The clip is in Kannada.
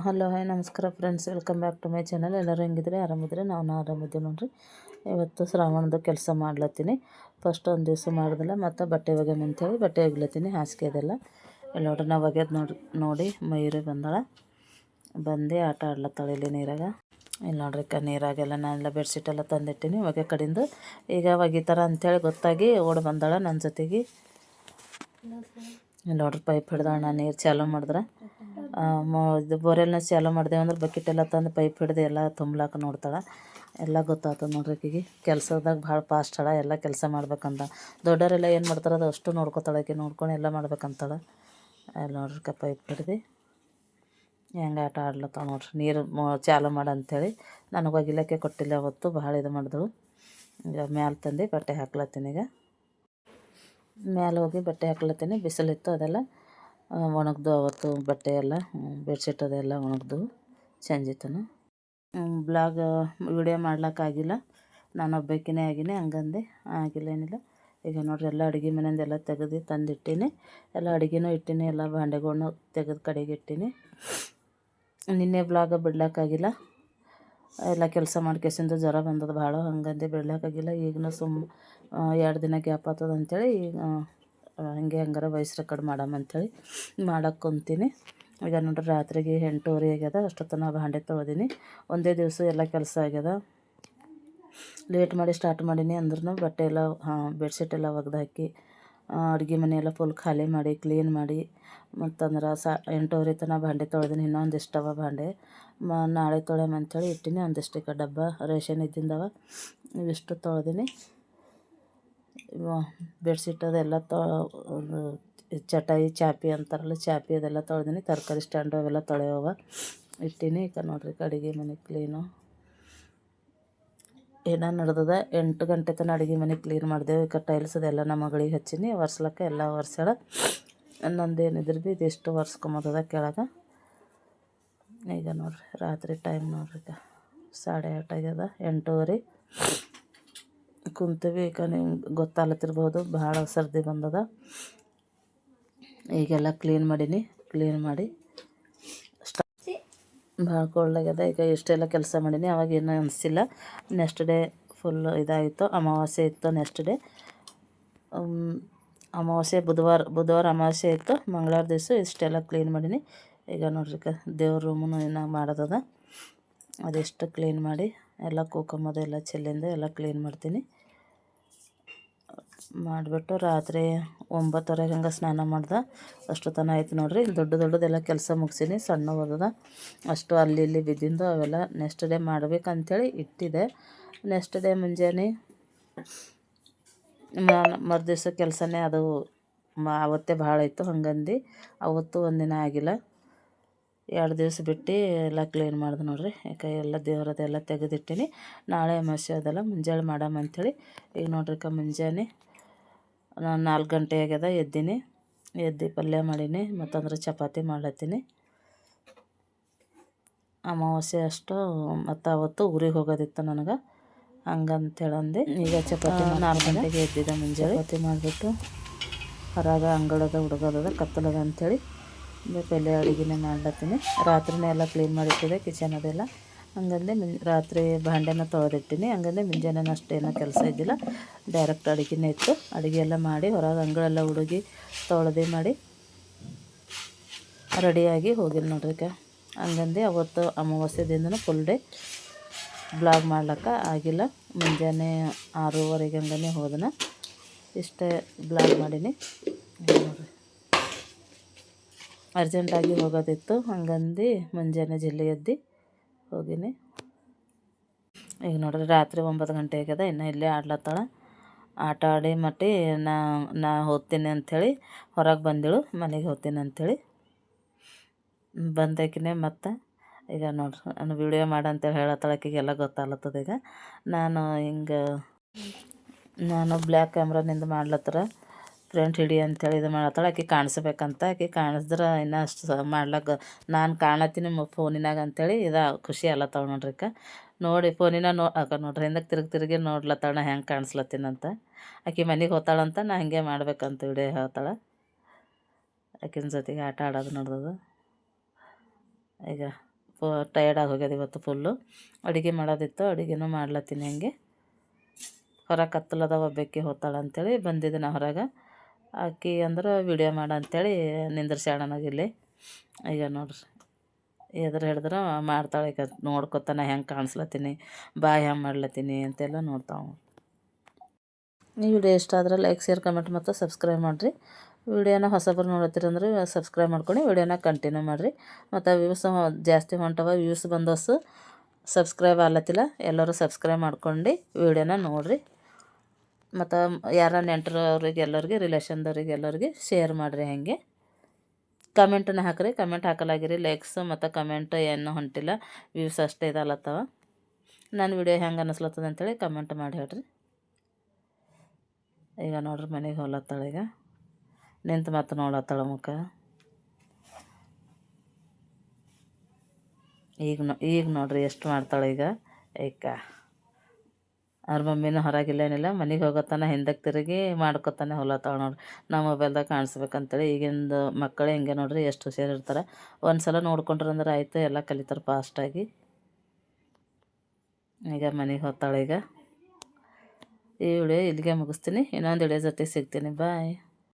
ಹಲೋ ಹಾಯ್ ನಮಸ್ಕಾರ friends, welcome back to my channel. ಎಲ್ಲರೂ ಹೆಂಗಿದ್ರೆ ಆರಾಮಿದ್ರೆ ನಾವು ಆರಾಮಿದ್ದೀವಿ ನೋಡ್ರಿ. ಇವತ್ತು ಶ್ರಾವಣದ ಕೆಲಸ ಮಾಡ್ಲತ್ತೀನಿ. ಫಸ್ಟ್ ಒಂದು ದಿವಸ ಮಾಡಿದಿಲ್ಲ, ಮತ್ತು ಬಟ್ಟೆ ಒಗ್ಯಮ್ ಅಂತೇಳಿ ಬಟ್ಟೆ ಒಗ್ಲತ್ತೀನಿ. ಹಾಸಿಗೆ ಅದೆಲ್ಲ ಇಲ್ಲಿ ನೋಡ್ರಿ, ನಾವು ಒಗ್ಯದು ನೋಡಿ ಮಯೂರಿ ಬಂದು ಆಟ ಆಡ್ಲತ್ತಾಳೆ ಇಲ್ಲಿ ನೀರಾಗ. ಇಲ್ಲಿ ನೋಡ್ರಿ ನೀರಾಗೆಲ್ಲ ನಾನೆಲ್ಲ ಬೆಡ್ಶೀಟ್ ಎಲ್ಲ ತಂದಿಟ್ಟಿನಿ ಒಗೆ ಕಡೆಯಿಂದ. ಈಗ ಒಗಿತಾರ ಅಂಥೇಳಿ ಗೊತ್ತಾಗಿ ಓಡಿ ಬಂದಾಳ ನನ್ನ ಜೊತೆಗೆ. ಇಲ್ಲಿ ನೋಡ್ರಿ ಪೈಪ್ ಹಿಡ್ದಾಳ. ನಾನು ನೀರು ಚಾಲೂ ಮಾಡಿದ್ರೆ ಇದು ಬೋರೆಲ್ನ ಚಾಲೂ ಮಾಡಿದೆವು ಅಂದ್ರೆ ಬಕೆಟ್ ಎಲ್ಲ ತಂದು ಪೈಪ್ ಹಿಡ್ದು ಎಲ್ಲ ತುಂಬಲಾಕ ನೋಡ್ತಾಳೆ. ಎಲ್ಲ ಗೊತ್ತಾಗ್ತದೆ ನೋಡ್ರಿ ಆಕೆಗೆ. ಕೆಲಸದಾಗ ಭಾಳ ಫಾಸ್ಟ್ ಅಳ, ಎಲ್ಲ ಕೆಲಸ ಮಾಡ್ಬೇಕಂತ. ದೊಡ್ಡವರೆಲ್ಲ ಏನು ಮಾಡ್ತಾರೆ ಅದು ಅಷ್ಟು ನೋಡ್ಕೊತಾಳೆ ಆಕೆ. ನೋಡ್ಕೊಂಡು ಎಲ್ಲ ಮಾಡ್ಬೇಕಂತಾಳೆ. ಅಲ್ಲಿ ನೋಡ್ರಿ ಪೈಪ್ ಹಿಡ್ದು ಹೆಂಗೆ ಆಟ ಆಡ್ಲತ್ತಾವ ನೋಡ್ರಿ. ನೀರು ಚಾಲೂ ಮಾಡಂಥೇಳಿ ನನಗೆ ಒಗಿಲಕ್ಕೆ ಕೊಟ್ಟಿಲ್ಲ ಅವತ್ತು, ಭಾಳ ಇದು ಮಾಡಿದಳು. ಈಗ ಮ್ಯಾಲೆ ತಂದು ಬಟ್ಟೆ ಹಾಕ್ಲತ್ತೀನಿ. ಈಗ ಮ್ಯಾಲೆ ಹೋಗಿ ಬಟ್ಟೆ ಹಾಕ್ಲತ್ತೀನಿ. ಬಿಸಿಲಿತ್ತು, ಅದೆಲ್ಲ ಒಣಗ್ದು ಅವತ್ತು ಬಟ್ಟೆ ಎಲ್ಲ ಬೆಡ್ಶೀಟ್ ಅದೆಲ್ಲ ಒಣಗ್ದು ಸಂಜಿತನ. ಬ್ಲಾಗ್ ವಿಡಿಯೋ ಮಾಡ್ಲಿಕ್ಕಾಗಿಲ್ಲ, ನಾನು ಒಬ್ಬಾಕಿನೇ ಆಗೀನಿ. ಹಂಗಂದು ಆಗಿಲ್ಲ, ಏನಿಲ್ಲ. ಈಗ ನೋಡ್ರಿ ಎಲ್ಲ ಅಡುಗೆ ಮನೆಯಿಂದೆಲ್ಲ ತೆಗೆದು ತಂದಿಟ್ಟೀನಿ. ಎಲ್ಲ ಅಡುಗೆನೂ ಇಟ್ಟೀನಿ, ಎಲ್ಲ ಭಾಂಡೆಗಳ್ನು ತೆಗೆದು ಕಡೆಗೆ ಇಟ್ಟೀನಿ. ನಿನ್ನೆ ಬ್ಲಾಗ್ ಬಿಡ್ಲಿಕ್ಕಾಗಿಲ್ಲ, ಎಲ್ಲ ಕೆಲಸ ಮಾಡ್ಕೇಸಿಂದು ಜ್ವರ ಬಂದದ್ದು ಭಾಳ. ಹಂಗಂದು ಬಿಡ್ಲಿಕ್ಕಾಗಿಲ್ಲ. ಈಗಲೂ 2 ದಿನ ಗ್ಯಾಪ್ ಆಗ್ತದೆ ಅಂಥೇಳಿ ಈಗ ಹಂಗಾರ ವಾಯ್ಸ್ ರೆಕಾರ್ಡ್ ಮಾಡಮ್ಮಂಥೇಳಿ ಮಾಡಕ್ಕೆ ಕುಂತೀನಿ. ಈಗ ನೋಡ್ರಿ ರಾತ್ರಿಗೆ 8:30 ಆಗ್ಯದ. ಅಷ್ಟೊತ್ತನ ಭಾಂಡೆ ತೊಳೆದೀನಿ. ಒಂದೇ ದಿವಸ ಎಲ್ಲ ಕೆಲಸ ಆಗ್ಯದ. ಲೇಟ್ ಮಾಡಿ ಸ್ಟಾರ್ಟ್ ಮಾಡೀನಿ ಅಂದ್ರೂ ಬಟ್ಟೆ ಎಲ್ಲ ಬೆಡ್ಶೀಟ್ ಎಲ್ಲ ಒಗ್ದು ಹಾಕಿ ಅಡುಗೆ ಮನೆಯೆಲ್ಲ ಫುಲ್ ಖಾಲಿ ಮಾಡಿ ಕ್ಲೀನ್ ಮಾಡಿ ಮತ್ತಂದ್ರೆ 8:30 ತನಕ ಭಾಂಡೆ ತೊಳೆದೀನಿ. ಇನ್ನೊಂದಿಷ್ಟವ ಭಾಂಡೆ ನಾಳೆ ತೊಳೆಯಂಥೇಳಿ ಇಟ್ಟೀನಿ. ಒಂದಿಷ್ಟು ಡಬ್ಬ ರೇಷನ್ ಇದ್ದಿಂದವ ಇವಿಷ್ಟು ತೊಳೆದೀನಿ. ಬೆಡ್ಶೀಟ್ ಅದೆಲ್ಲ ಚಟಾಯಿ ಚಾಪಿ ಅಂತಾರಲ್ಲ, ಚಾಪಿ ಅದೆಲ್ಲ ತೊಳೆದೀನಿ. ತರಕಾರಿ ಸ್ಟ್ಯಾಂಡು ಅವೆಲ್ಲ ತೊಳೆಯವ ಇಟ್ಟೀನಿ. ಈಗ ನೋಡ್ರಿ ಅಡುಗೆ ಮನೆ ಕ್ಲೀನು ಏನೋ ನಡೆದದ. 8 ಗಂಟೆ ತನಕ ಅಡುಗೆ ಮನೆ ಕ್ಲೀನ್ ಮಾಡಿದೆವು. ಈಗ ಟೈಲ್ಸ್ ಅದೆಲ್ಲ ನಮ್ಮ ಮಗಳಿಗೆ ಹಚ್ಚೀನಿ. ಒರ್ಸ್ಲಕ್ಕೆ ಎಲ್ಲ ಒರ್ಸ್ಯಾಳ. ನಂದು ಏನಿದ್ರು ಭೀ ಇದಿಷ್ಟು ಒರ್ಸ್ಕೊಂಬತ್ತದ ಕೆಳಗೆ. ಈಗ ನೋಡ್ರಿ ರಾತ್ರಿ ಟೈಮ್ ನೋಡ್ರಿ, ಈಗ 8:30 ಆಗ್ಯದ. 8:30 ಕುಂತೀವಿ. ಈಗ ನಿಮ್ಗೆ ಗೊತ್ತಾಗ್ಲತ್ತಿರ್ಬೋದು ಭಾಳ ಸರ್ದಿ ಬಂದದ. ಈಗೆಲ್ಲ ಕ್ಲೀನ್ ಮಾಡೀನಿ. ಕ್ಲೀನ್ ಮಾಡಿ ಭಾಳ ಕೋಲ್ಡ್ ಆಗ್ಯದ. ಈಗ ಎಷ್ಟೆಲ್ಲ ಕೆಲಸ ಮಾಡೀನಿ, ಅವಾಗ ಏನೂ ಅನಿಸಿಲ್ಲ. ನೆಕ್ಸ್ಟ್ ಡೇ ಫುಲ್ ಇದಾಯಿತು. ಅಮಾವಾಸ್ಯೆ ಇತ್ತು ನೆಕ್ಸ್ಟ್ ಡೇ. ಅಮಾವಾಸ್ಯೆ ಬುಧವಾರ ಅಮಾವಾಸ್ಯೆ ಇತ್ತು. ಮಂಗಳವಾರ ದಿವಸ ಇಷ್ಟೆಲ್ಲ ಕ್ಲೀನ್ ಮಾಡೀನಿ. ಈಗ ನೋಡ್ರಿ ದೇವ್ರ ರೂಮನ್ನು ಇನ್ನೂ ಮಾಡೋದದ. ಅದೆಷ್ಟು ಕ್ಲೀನ್ ಮಾಡಿ ಎಲ್ಲ ಕೂಕಂಬದೆಲ್ಲ ಚೆಲ್ಲಿಂದ ಎಲ್ಲ ಕ್ಲೀನ್ ಮಾಡ್ತೀನಿ. ಮಾಡಿಬಿಟ್ಟು ರಾತ್ರಿ 9:30 ಹಂಗೆ ಸ್ನಾನ ಮಾಡ್ದೆ. ಅಷ್ಟು ತನಕ ಆಯ್ತು ನೋಡ್ರಿ. ದೊಡ್ಡದೆಲ್ಲ ಕೆಲಸ ಮುಗಿಸೀನಿ. ಸಣ್ಣ ಓದದ ಅಷ್ಟು ಅಲ್ಲಿ ಇಲ್ಲಿ ಬಿದ್ದಿಂದು ಅವೆಲ್ಲ ನೆಕ್ಸ್ಟ್ ಡೇ ಮಾಡ್ಬೇಕಂತೇಳಿ ಇಟ್ಟಿದ್ದೆ. ನೆಕ್ಸ್ಟ್ ಡೇ ಮುಂಜಾನೆ ಮರುದಿವ್ಸ ಕೆಲಸನೇ ಅದು ಅವತ್ತೇ ಭಾಳ ಇತ್ತು. ಹಂಗಂದು ಅವತ್ತು ಒಂದಿನ ಆಗಿಲ್ಲ, 2 ದಿವಸ ಬಿಟ್ಟು ಎಲ್ಲ ಕ್ಲೀನ್ ಮಾಡಿದೆ ನೋಡ್ರಿ. ಯಾಕೆ ಎಲ್ಲ ದೇವ್ರದೆಲ್ಲ ತೆಗೆದಿಟ್ಟೀನಿ. ನಾಳೆ ಅಮಾವಾಸ್ಯೆ ಅದೆಲ್ಲ ಮುಂಜಾನೆ ಮಾಡಮ್ಮಂಥೇಳಿ. ಈಗ ನೋಡ್ರಿ ಮುಂಜಾನೆ 4 ಗಂಟೆ ಆಗ್ಯದ. ಎದ್ದು ಪಲ್ಯ ಮಾಡೀನಿ, ಮತ್ತಂದ್ರೆ ಚಪಾತಿ ಮಾಡ್ಲತ್ತೀನಿ. ಅಮಾವಾಸ್ಯೆ ಅಷ್ಟು ಮತ್ತು ಅವತ್ತು ಊರಿಗೆ ಹೋಗೋದಿತ್ತು ನನಗೆ, ಹಂಗಂತೇಳಂದು ಈಗ ಚಪಾತಿ 4 ಗಂಟೆಗೆ ಎದ್ದಿದ್ದೆ. ಮುಂಜಾನೆ ಚಪಾತಿ ಮಾಡಿಬಿಟ್ಟು ಹೊರಗೆ ಅಂಗಳದ ಹುಡುಗದ ಕತ್ತಲದ ಅಂಥೇಳಿ ಪಲ್ಯ ಅಡುಗೆನೇ ಮಾಡ್ಲತ್ತೀನಿ. ರಾತ್ರಿನೇ ಎಲ್ಲ ಕ್ಲೀನ್ ಮಾಡಿಟ್ಟಿದೆ ಕಿಚನ್ ಅದೆಲ್ಲ. ಹಂಗಂದೆ ರಾತ್ರಿ ಭಾಂಡೆನ ತೊಳೆದಿಟ್ಟಿನಿ. ಹಂಗಂದೆ ಮುಂಜಾನೆ ಅಷ್ಟೇನೋ ಕೆಲಸ ಇದ್ದಿಲ್ಲ, ಡೈರೆಕ್ಟ್ ಅಡುಗೆನೇ ಇತ್ತು. ಅಡುಗೆ ಎಲ್ಲ ಮಾಡಿ ಹೊರಗೆ ಅಂಗಳೆಲ್ಲ ಹುಡುಗಿ ತೊಳೆದು ಮಾಡಿ ರೆಡಿಯಾಗಿ ಹೋಗಿಲ್ಲ ನೋಡ್ರಿ. ಹಂಗಂದು ಅವತ್ತು ಅಮಾವಾಸ್ಯೆ ದಿನನೂ ಫುಲ್ ಡೇ ಬ್ಲಾಗ್ ಮಾಡ್ಲಿಕ್ಕೆ ಆಗಿಲ್ಲ. ಮುಂಜಾನೆ 6:30 ಹಂಗನೇ ಹೋದನ. ಇಷ್ಟೇ ಬ್ಲಾಗ್ ಮಾಡೀನಿ ನೋಡ್ರಿ. ಅರ್ಜೆಂಟಾಗಿ ಹೋಗೋದಿತ್ತು, ಹಂಗಂದು ಮುಂಜಾನೆ ಜಲ್ದಿ ಎದ್ದು ಹೋಗಿನಿ. ಈಗ ನೋಡ್ರಿ ರಾತ್ರಿ 9 ಗಂಟೆ ಆಗ್ಯದ. ಇನ್ನೂ ಇಲ್ಲೇ ಆಡ್ಲತ್ತಾಳ. ಆಟ ಆಡಿ ಮಟ್ಟಿ ನಾ ಹೋಗ್ತೀನಿ ಅಂಥೇಳಿ ಹೊರಗೆ ಬಂದಿಳು. ಮನೆಗೆ ಹೋಗ್ತೀನಿ ಅಂಥೇಳಿ ಬಂದಾಕಿನೇ ಮತ್ತು ಈಗ ನೋಡ್ರಿ ನಾನು ವೀಡಿಯೋ ಮಾಡಂತೇಳಿ ಹೇಳತ್ತಾಳ. ಆಕೆಗೆಲ್ಲ ಗೊತ್ತಾಗ್ಲತ್ತದ. ಈಗ ನಾನು ಬ್ಲ್ಯಾಕ್ ಕ್ಯಾಮ್ರಾನಿಂದ ಮಾಡ್ಲತ್ತರ ಫ್ರಂಟ್ ಹಿಡಿ ಅಂಥೇಳಿ ಇದು ಮಾಡತ್ತಾಳ. ಆಕೆ ಕಾಣಿಸ್ಬೇಕಂತ. ಆಕೆ ಕಾಣಿಸಿದ್ರೆ ಇನ್ನೂ ಅಷ್ಟು ಮಾಡ್ಲಿಕ್ಕೆ ನಾನು ಕಾಣತ್ತೀನಿ ಫೋನಿನಾಗ ಅಂಥೇಳಿ ಖುಷಿ ಅಲ್ಲತ್ತಾಳ ನೋಡ್ರಿ. ನೋಡಿ ಫೋನಿನ ನೋಡ್ರಿ ಹಿಂದಕ್ಕೆ ತಿರುಗಿ ನೋಡ್ಲತ್ತಾಳ ನಾ ಹೆಂಗೆ ಕಾಣಿಸ್ಲತ್ತೀನಂತ. ಆಕೆ ಮನೆಗೆ ಹೋಗ್ತಾಳಂತ ನಾ ಹಂಗೆ ಮಾಡ್ಬೇಕಂತ ವಿಡಿಯೋ ಹೇಳ್ತಾಳೆ. ಆಕಿನ ಜೊತೆಗೆ ಆಟ ಆಡೋದು ನೋಡ್ದದು. ಈಗ ಟಯರ್ಡಾಗಿ ಹೋಗ್ಯದ ಇವತ್ತು ಫುಲ್ಲು. ಅಡುಗೆ ಮಾಡೋದಿತ್ತು, ಅಡುಗೆನೂ ಮಾಡ್ಲತ್ತೀನಿ. ಹಂಗೆ ಹೊರಗೆ ಕತ್ತಲದ ಒಬ್ಬಾಕಿ ಹೋಗ್ತಾಳೆ ಅಂಥೇಳಿ ಬಂದಿದ್ದೆ ನಾ ಹೊರಗೆ. ಆಕಿ ಅಂದ್ರೆ ವಿಡಿಯೋ ಮಾಡು ಅಂಥೇಳಿ ನಿಂದ್ರಿಸ್ಯಾಳನಾಗಿಲ್ಲಿ. ಈಗ ನೋಡ್ರಿ ಎದುರು ಹಿಡಿದ್ರೆ ಮಾಡ್ತಾಳೆ. ಈಗ ನೋಡ್ಕೊತಾನ ಹೆಂಗೆ ಕಾಣಿಸ್ಲತ್ತೀನಿ, ಬಾಯ್ ಹೆಂಗೆ ಮಾಡ್ಲತ್ತೀನಿ ಅಂತೆಲ್ಲ ನೋಡ್ತಾವೆ. ಈ ವಿಡಿಯೋ ಇಷ್ಟ ಆದರೆ ಲೈಕ್, ಶೇರ್, ಕಮೆಂಟ್ ಮತ್ತು ಸಬ್ಸ್ಕ್ರೈಬ್ ಮಾಡಿರಿ. ವಿಡಿಯೋನ ಹೊಸಬರು ನೋಡತ್ತೀರಂದ್ರೆ ಸಬ್ಸ್ಕ್ರೈಬ್ ಮಾಡ್ಕೊಂಡು ವಿಡಿಯೋನ ಕಂಟಿನ್ಯೂ ಮಾಡಿರಿ. ಮತ್ತು ವ್ಯೂಸ್ ಜಾಸ್ತಿ ಹೊಂಟವ, ವ್ಯೂಸ್ ಬಂದಷ್ಟು ಸಬ್ಸ್ಕ್ರೈಬ್ ಆಗ್ಲತ್ತಿಲ್ಲ. ಎಲ್ಲರೂ ಸಬ್ಸ್ಕ್ರೈಬ್ ಮಾಡ್ಕೊಂಡು ವಿಡಿಯೋನ ನೋಡಿರಿ. ಮತ್ತು ಯಾರ ನೆಂಟರವ್ರಿಗೆ ಎಲ್ಲರಿಗೆ, ರಿಲೇಷನ್ದವ್ರಿಗೆ ಎಲ್ಲರಿಗೆ ಶೇರ್ ಮಾಡಿರಿ. ಹಾಗೆ ಕಮೆಂಟನ್ನು ಹಾಕಿರಿ. ಕಮೆಂಟ್ ಹಾಕಲಾಗಿರಿ. ಲೈಕ್ಸ್ ಮತ್ತು ಕಮೆಂಟ್ ಏನೂ ಹೊಂಟಿಲ್ಲ, ವ್ಯೂಸ್ ಅಷ್ಟೇ ಇದಲ್ಲತ್ತವ. ನನ್ನ ವಿಡಿಯೋ ಹೆಂಗೆ ಅನ್ನಿಸ್ಲತ್ತದ ಅಂಥೇಳಿ ಕಮೆಂಟ್ ಮಾಡಿ ಹೇಳ್ರಿ. ಈಗ ನೋಡ್ರಿ ಮನೆಗೆ ಹೋಲತ್ತಾಳೆ. ಈಗ ನಿಂತು ಮತ್ತು ನೋಡತ್ತಾಳ ಮುಖ. ಈಗ ನೋಡ್ರಿ ಎಷ್ಟು ಮಾಡ್ತಾಳೆ. ಈಗ ಏಕ ಅವ್ರ ಮಮ್ಮಿನೂ ಹೊರಗಿಲ್ಲೇನಿಲ್ಲ, ಮನೆಗೆ ಹೋಗೋತನ ಹಿಂದಕ್ಕೆ ತಿರುಗಿ ಮಾಡ್ಕೊತಾನೆ ಹೊಲತ್ತಾಳೆ ನೋಡ್ರಿ. ನಾ ಮೊಬೈಲ್ದಾಗ ಕಾಣಿಸ್ಬೇಕಂತೇಳಿ. ಈಗಿಂದು ಮಕ್ಕಳು ಹಿಂಗೆ ನೋಡ್ರಿ, ಎಷ್ಟು ಹುಷಾರಿರ್ತಾರೆ. ಒಂದು ಸಲ ನೋಡ್ಕೊಂಡ್ರಂದ್ರೆ ಆಯಿತು, ಎಲ್ಲ ಕಲಿತಾರೆ ಫಾಸ್ಟಾಗಿ. ಈಗ ಮನೆಗೆ ಹೋಗ್ತಾಳೆ. ಈಗ ಈ ವಿಡಿಯೋ ಇಲ್ಲಿಗೆ ಮುಗಿಸ್ತೀನಿ. ಇನ್ನೊಂದು ವಿಡಿಯೋ ಜೊತೆ ಸಿಗ್ತೀನಿ. ಬಾಯ್.